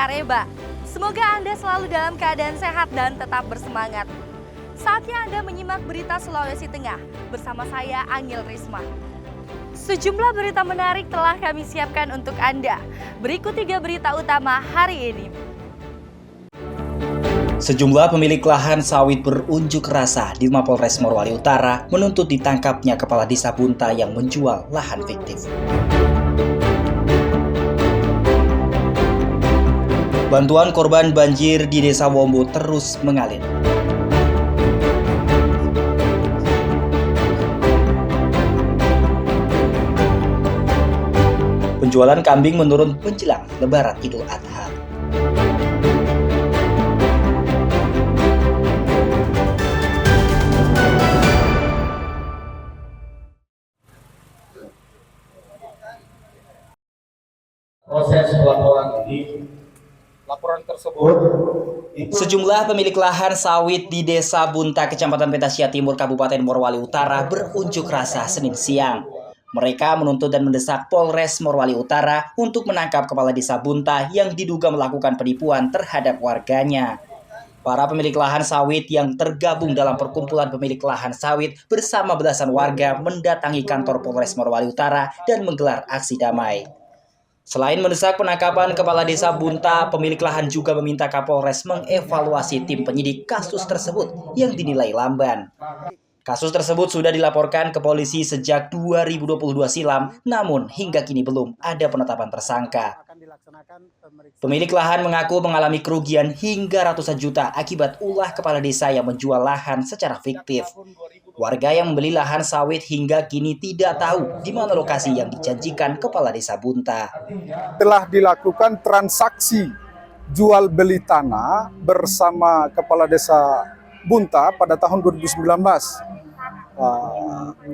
Kareba. Semoga Anda selalu dalam keadaan sehat dan tetap bersemangat. Saatnya Anda menyimak berita Sulawesi Tengah bersama saya Angil Risma. Sejumlah berita menarik telah kami siapkan untuk Anda. Berikut 3 berita utama hari ini. Sejumlah pemilik lahan sawit berunjuk rasa di Mapolres Morowali Utara menuntut ditangkapnya Kepala Desa Bunta yang menjual lahan fiktif. Bantuan korban banjir di Desa Wombo terus mengalir. Penjualan kambing menurun menjelang Lebaran Idul Adha. Proses laporan tersebut. Sejumlah pemilik lahan sawit di Desa Bunta, Kecamatan Petasia Timur, Kabupaten Morowali Utara berunjuk rasa Senin siang. Mereka menuntut dan mendesak Polres Morowali Utara untuk menangkap Kepala Desa Bunta yang diduga melakukan penipuan terhadap warganya. Para pemilik lahan sawit yang tergabung dalam perkumpulan pemilik lahan sawit bersama belasan warga mendatangi kantor Polres Morowali Utara dan menggelar aksi damai. Selain mendesak penangkapan Kepala Desa Bunta, pemilik lahan juga meminta Kapolres mengevaluasi tim penyidik kasus tersebut yang dinilai lamban. Kasus tersebut sudah dilaporkan ke polisi sejak 2022 silam, namun hingga kini belum ada penetapan tersangka. Pemilik lahan mengaku mengalami kerugian hingga ratusan juta akibat ulah kepala desa yang menjual lahan secara fiktif. Warga yang membeli lahan sawit hingga kini tidak tahu di mana lokasi yang dijanjikan Kepala Desa Bunta. Telah dilakukan transaksi jual beli tanah bersama Kepala Desa Bunta pada tahun 2019.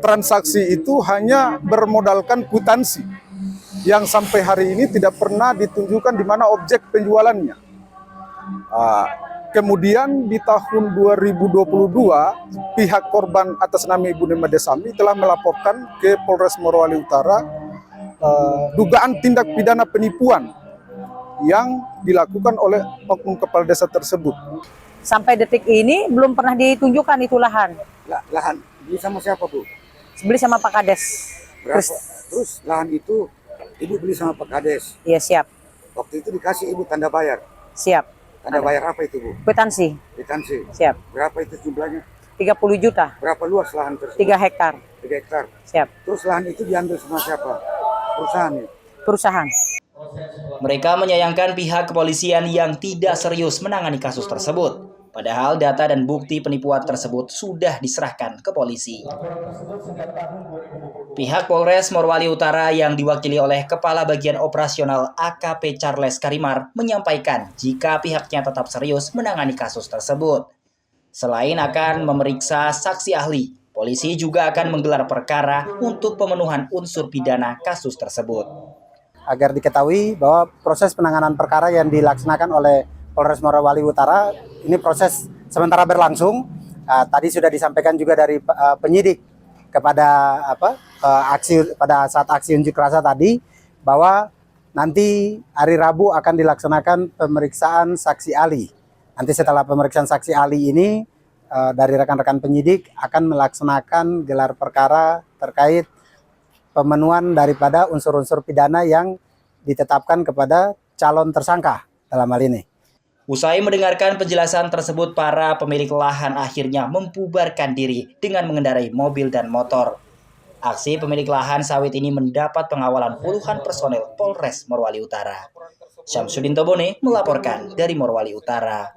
Transaksi itu hanya bermodalkan kwitansi yang sampai hari ini tidak pernah ditunjukkan di mana objek penjualannya. Kemudian di tahun 2022, pihak korban atas nama Ibu Nima Desami telah melaporkan ke Polres Morowali Utara dugaan tindak pidana penipuan yang dilakukan oleh oknum kepala desa tersebut. Sampai detik ini belum pernah ditunjukkan itu lahan. Lahan beli sama siapa, Bu? Beli sama Pak Kades. Berapa? Terus lahan itu Ibu beli sama Pak Kades. Iya, siap. Waktu itu dikasih Ibu tanda bayar. Siap. Tanda bayar apa itu, Bu? Kwitansi. Kwitansi. Siap. Berapa itu jumlahnya? 30 juta. Berapa luas lahan tersebut? 3 hektar. 3 hektar. Siap. Terus lahan itu diambil sama siapa? Perusahaan. Perusahaan. Mereka menyayangkan pihak kepolisian yang tidak serius menangani kasus tersebut. Padahal data dan bukti penipuan tersebut sudah diserahkan ke polisi. Pihak Polres Morowali Utara yang diwakili oleh Kepala Bagian Operasional AKP Charles Karimar menyampaikan jika pihaknya tetap serius menangani kasus tersebut. Selain akan memeriksa saksi ahli, polisi juga akan menggelar perkara untuk pemenuhan unsur pidana kasus tersebut. Agar diketahui bahwa proses penanganan perkara yang dilaksanakan oleh Polres Morowali Utara ini proses sementara berlangsung. Tadi sudah disampaikan juga dari penyidik kepada pada saat aksi unjuk rasa tadi bahwa nanti hari Rabu akan dilaksanakan pemeriksaan saksi ahli. Nanti setelah pemeriksaan saksi ahli ini dari rekan-rekan penyidik akan melaksanakan gelar perkara terkait pemenuhan daripada unsur-unsur pidana yang ditetapkan kepada calon tersangka dalam hal ini. Usai mendengarkan penjelasan tersebut, para pemilik lahan akhirnya membubarkan diri dengan mengendarai mobil dan motor. Aksi pemilik lahan sawit ini mendapat pengawalan puluhan personel Polres Morowali Utara. Syamsuddin Tobone melaporkan dari Morowali Utara.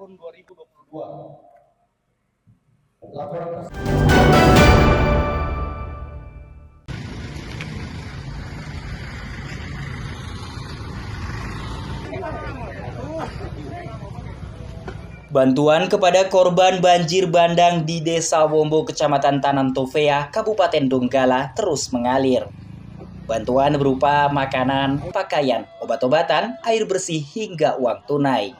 Bantuan kepada korban banjir bandang di Desa Wombo, Kecamatan Tanan Tovea, Kabupaten Donggala terus mengalir. Bantuan berupa makanan, pakaian, obat-obatan, air bersih, hingga uang tunai.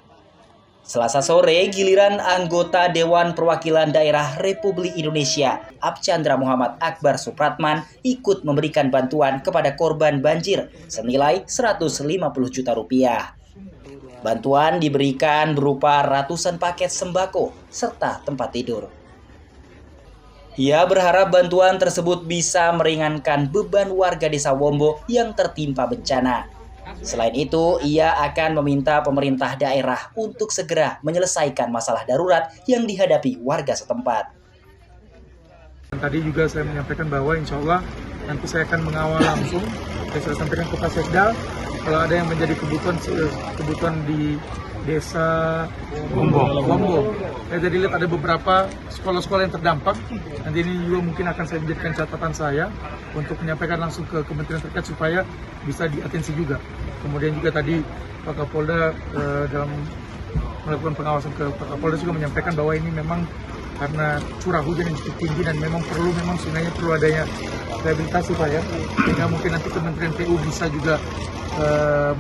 Selasa sore, giliran anggota Dewan Perwakilan Daerah Republik Indonesia, Abchandra Muhammad Akbar Supratman, ikut memberikan bantuan kepada korban banjir senilai 150 juta rupiah. Bantuan diberikan berupa ratusan paket sembako serta tempat tidur. Ia berharap bantuan tersebut bisa meringankan beban warga Desa Wombo yang tertimpa bencana. Selain itu, ia akan meminta pemerintah daerah untuk segera menyelesaikan masalah darurat yang dihadapi warga setempat. Tadi juga saya menyampaikan bahwa insya Allah nanti saya akan mengawal langsung. Saya sampaikan ke Pak Sekda, kalau ada yang menjadi kebutuhan di Desa Wombo. Saya jadi lihat ada beberapa sekolah-sekolah yang terdampak. Nanti ini juga mungkin akan saya menjadikan catatan saya untuk menyampaikan langsung ke kementerian terkait supaya bisa diatensi juga. Kemudian juga tadi Pak Kapolda dalam melakukan pengawasan ke Pak Kapolda juga menyampaikan bahwa ini memang karena curah hujan yang cukup tinggi dan memang sungainya perlu adanya rehabilitasi Pak ya. Sehingga mungkin nanti Kementerian PU bisa juga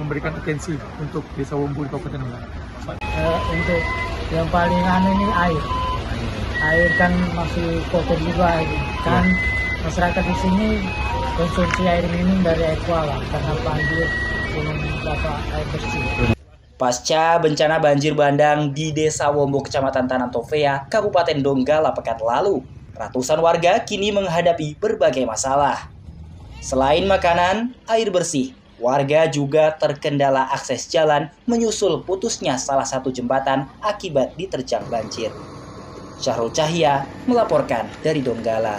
memberikan atensi untuk Desa Wombo di Kabupaten Ungaran. Untuk yang paling ini air kan masih kotor juga kan masyarakat di sini konsumsi air minum dari Aqua karena banjir belum dapat air bersih. Pasca bencana banjir bandang di Desa Wombo, Kecamatan Tanah Tovea, Kabupaten Donggala pekan lalu, ratusan warga kini menghadapi berbagai masalah. Selain makanan, air bersih, warga juga terkendala akses jalan menyusul putusnya salah satu jembatan akibat diterjang banjir. Syahrul Cahya melaporkan dari Donggala.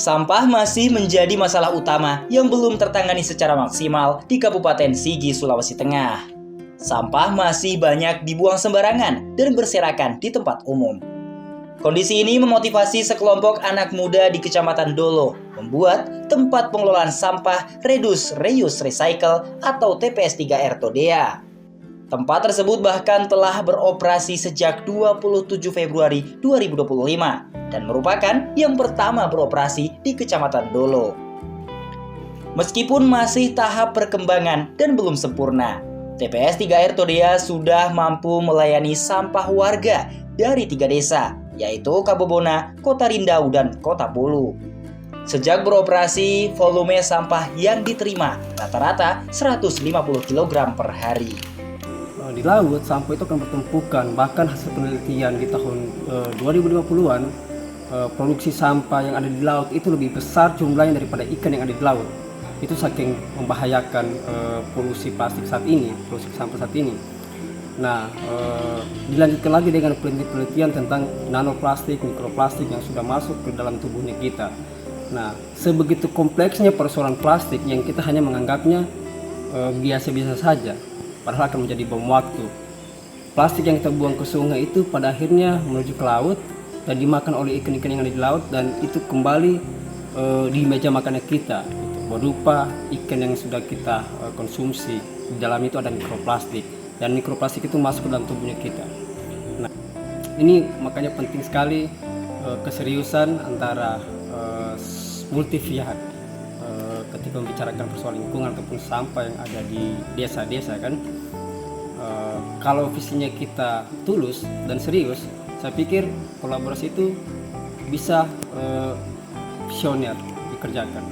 Sampah masih menjadi masalah utama yang belum tertangani secara maksimal di Kabupaten Sigi, Sulawesi Tengah. Sampah masih banyak dibuang sembarangan dan berserakan di tempat umum. Kondisi ini memotivasi sekelompok anak muda di Kecamatan Dolo membuat tempat pengelolaan sampah Reduce, Reuse, Recycle atau TPS 3R Todea. Tempat tersebut bahkan telah beroperasi sejak 27 Februari 2025 dan merupakan yang pertama beroperasi di Kecamatan Dolo. Meskipun masih tahap perkembangan dan belum sempurna, TPS 3R Todea sudah mampu melayani sampah warga dari 3 desa, yaitu Kabobona, Kota Rindau, dan Kota Bolu. Sejak beroperasi, volume sampah yang diterima rata-rata 150 kg per hari. Di laut, sampah itu akan bertumpukan. Bahkan hasil penelitian di tahun 2050-an, produksi sampah yang ada di laut itu lebih besar jumlahnya daripada ikan yang ada di laut. Itu saking membahayakan polusi plastik saat ini, polusi sampah saat ini. Nah, dilanjutkan lagi dengan penelitian tentang nanoplastik, mikroplastik yang sudah masuk ke dalam tubuhnya kita. Nah, sebegitu kompleksnya persoalan plastik yang kita hanya menganggapnya biasa-biasa saja. Padahal akan menjadi bom waktu. Plastik yang kita buang ke sungai itu pada akhirnya menuju ke laut dan dimakan oleh ikan-ikan yang ada di laut, dan itu kembali di meja makannya kita berupa ikan yang sudah kita konsumsi. Di dalam itu ada mikroplastik, dan mikroplastik itu masuk ke dalam tubuhnya kita. Nah, ini makanya penting sekali keseriusan antara multi pihak ketika membicarakan persoalan lingkungan ataupun sampah yang ada di desa-desa kan. Kalau visinya kita tulus dan serius, saya pikir kolaborasi itu bisa visioner dikerjakan.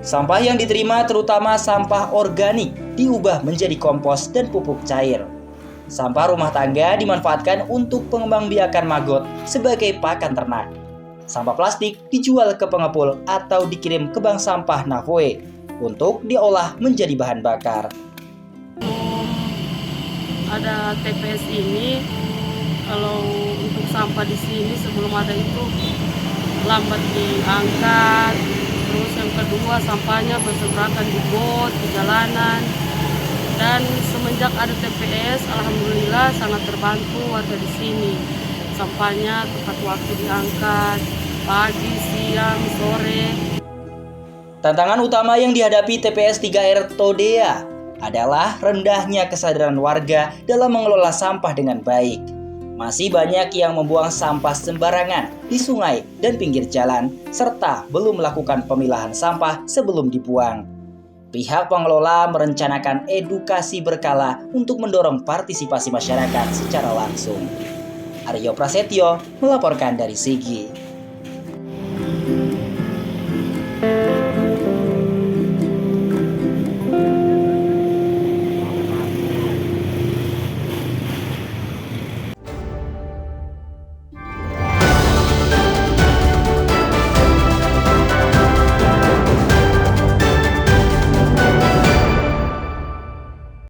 Sampah yang diterima, terutama sampah organik, diubah menjadi kompos dan pupuk cair. Sampah rumah tangga dimanfaatkan untuk pengembangbiakan maggot sebagai pakan ternak. Sampah plastik dijual ke pengepul atau dikirim ke bank sampah Navoe untuk diolah menjadi bahan bakar. Ada TPS ini, kalau untuk sampah di sini sebelum ada itu lambat diangkat. Terus yang kedua, sampahnya berserakan di got, di jalanan. Dan semenjak ada TPS, alhamdulillah sangat terbantu warga di sini. Sampahnya tepat waktu diangkat, pagi, siang, sore. Tantangan utama yang dihadapi TPS 3R Todea adalah rendahnya kesadaran warga dalam mengelola sampah dengan baik. Masih banyak yang membuang sampah sembarangan di sungai dan pinggir jalan, serta belum melakukan pemilahan sampah sebelum dibuang. Pihak pengelola merencanakan edukasi berkala untuk mendorong partisipasi masyarakat secara langsung. Aryo Prasetyo melaporkan dari Sigi.